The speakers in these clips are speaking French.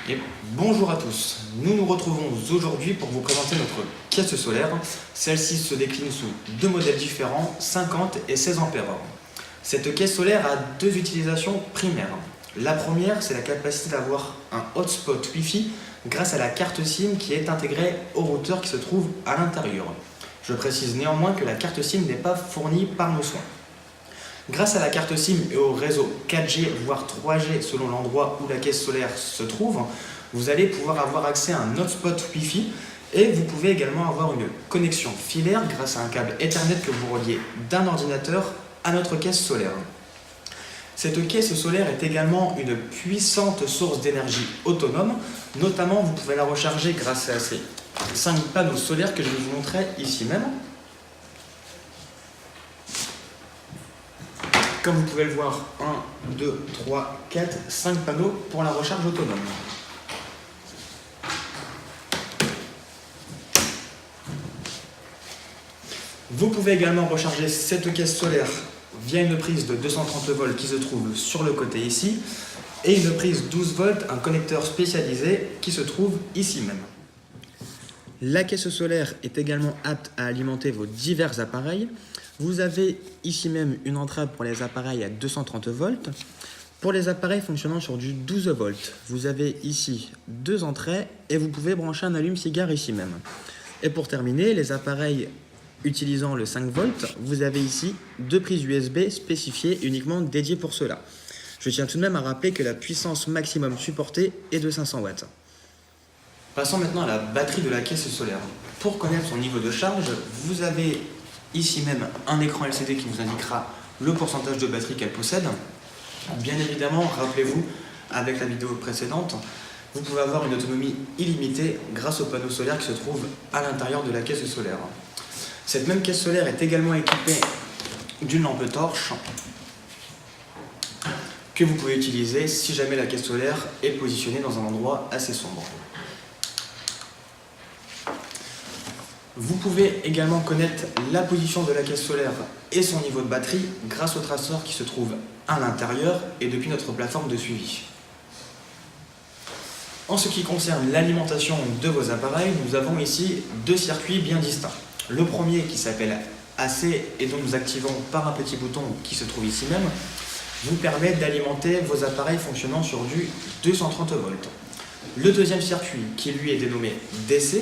Et bonjour à tous, nous nous retrouvons aujourd'hui pour vous présenter notre caisse solaire. Celle-ci se décline sous deux modèles différents, 50 et 16 ampères. Cette caisse solaire a deux utilisations primaires. La première, c'est la capacité d'avoir un hotspot Wi-Fi grâce à la carte SIM qui est intégrée au routeur qui se trouve à l'intérieur. Je précise néanmoins que la carte SIM n'est pas fournie par nos soins. Grâce à la carte SIM et au réseau 4G voire 3G selon l'endroit où la caisse solaire se trouve, vous allez pouvoir avoir accès à un hotspot Wi-Fi et vous pouvez également avoir une connexion filaire grâce à un câble Ethernet que vous reliez d'un ordinateur à notre caisse solaire. Cette caisse solaire est également une puissante source d'énergie autonome, notamment vous pouvez la recharger grâce à ces 5 panneaux solaires que je vais vous montrer ici même. Comme vous pouvez le voir, 1, 2, 3, 4, 5 panneaux pour la recharge autonome. Vous pouvez également recharger cette caisse solaire via une prise de 230 volts qui se trouve sur le côté ici et une prise 12 volts, un connecteur spécialisé qui se trouve ici même. La caisse solaire est également apte à alimenter vos divers appareils. Vous avez ici même une entrée pour les appareils à 230 volts. Pour les appareils fonctionnant sur du 12 volts, vous avez ici deux entrées et vous pouvez brancher un allume-cigare ici même. Et pour terminer, les appareils utilisant le 5 volts, vous avez ici deux prises USB spécifiées uniquement dédiées pour cela. Je tiens tout de même à rappeler que la puissance maximum supportée est de 500 watts. Passons maintenant à la batterie de la caisse solaire. Pour connaître son niveau de charge, vous avez ici même un écran LCD qui vous indiquera le pourcentage de batterie qu'elle possède. Bien évidemment, rappelez-vous, avec la vidéo précédente, vous pouvez avoir une autonomie illimitée grâce aux panneaux solaires qui se trouvent à l'intérieur de la caisse solaire. Cette même caisse solaire est également équipée d'une lampe torche que vous pouvez utiliser si jamais la caisse solaire est positionnée dans un endroit assez sombre. Vous pouvez également connaître la position de la caisse solaire et son niveau de batterie grâce au traceur qui se trouve à l'intérieur et depuis notre plateforme de suivi. En ce qui concerne l'alimentation de vos appareils, nous avons ici deux circuits bien distincts. Le premier qui s'appelle AC et dont nous activons par un petit bouton qui se trouve ici même, vous permet d'alimenter vos appareils fonctionnant sur du 230 volts. Le deuxième circuit, qui lui est dénommé DC,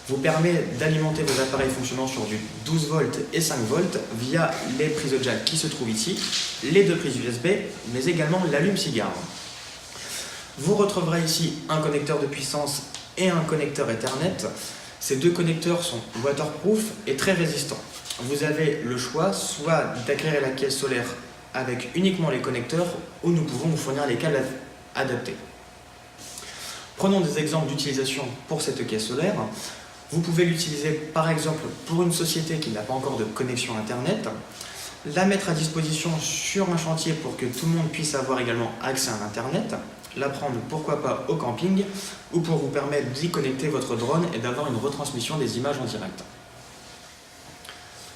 vous permet d'alimenter vos appareils fonctionnant sur du 12 volts et 5 volts via les prises jack qui se trouvent ici, les deux prises USB, mais également l'allume-cigare. Vous retrouverez ici un connecteur de puissance et un connecteur Ethernet. Ces deux connecteurs sont waterproof et très résistants. Vous avez le choix soit d'acquérir la caisse solaire avec uniquement les connecteurs ou nous pouvons vous fournir les câbles adaptés. Prenons des exemples d'utilisation pour cette caisse solaire. Vous pouvez l'utiliser par exemple pour une société qui n'a pas encore de connexion Internet, la mettre à disposition sur un chantier pour que tout le monde puisse avoir également accès à Internet, la prendre pourquoi pas au camping ou pour vous permettre d'y connecter votre drone et d'avoir une retransmission des images en direct.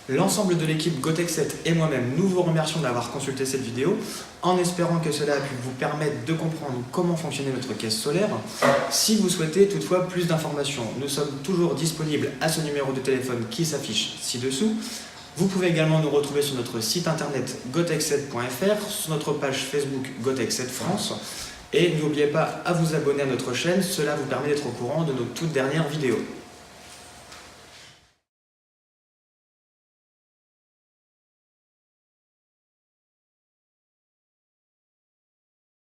L'ensemble de l'équipe Gotek7 et moi-même, nous vous remercions d'avoir consulté cette vidéo en espérant que cela a pu vous permettre de comprendre comment fonctionnait notre caisse solaire. Si vous souhaitez toutefois plus d'informations, nous sommes toujours disponibles à ce numéro de téléphone qui s'affiche ci-dessous. Vous pouvez également nous retrouver sur notre site internet gotek7.fr, sur notre page Facebook Gotek7 France. Et n'oubliez pas à vous abonner à notre chaîne, cela vous permet d'être au courant de nos toutes dernières vidéos.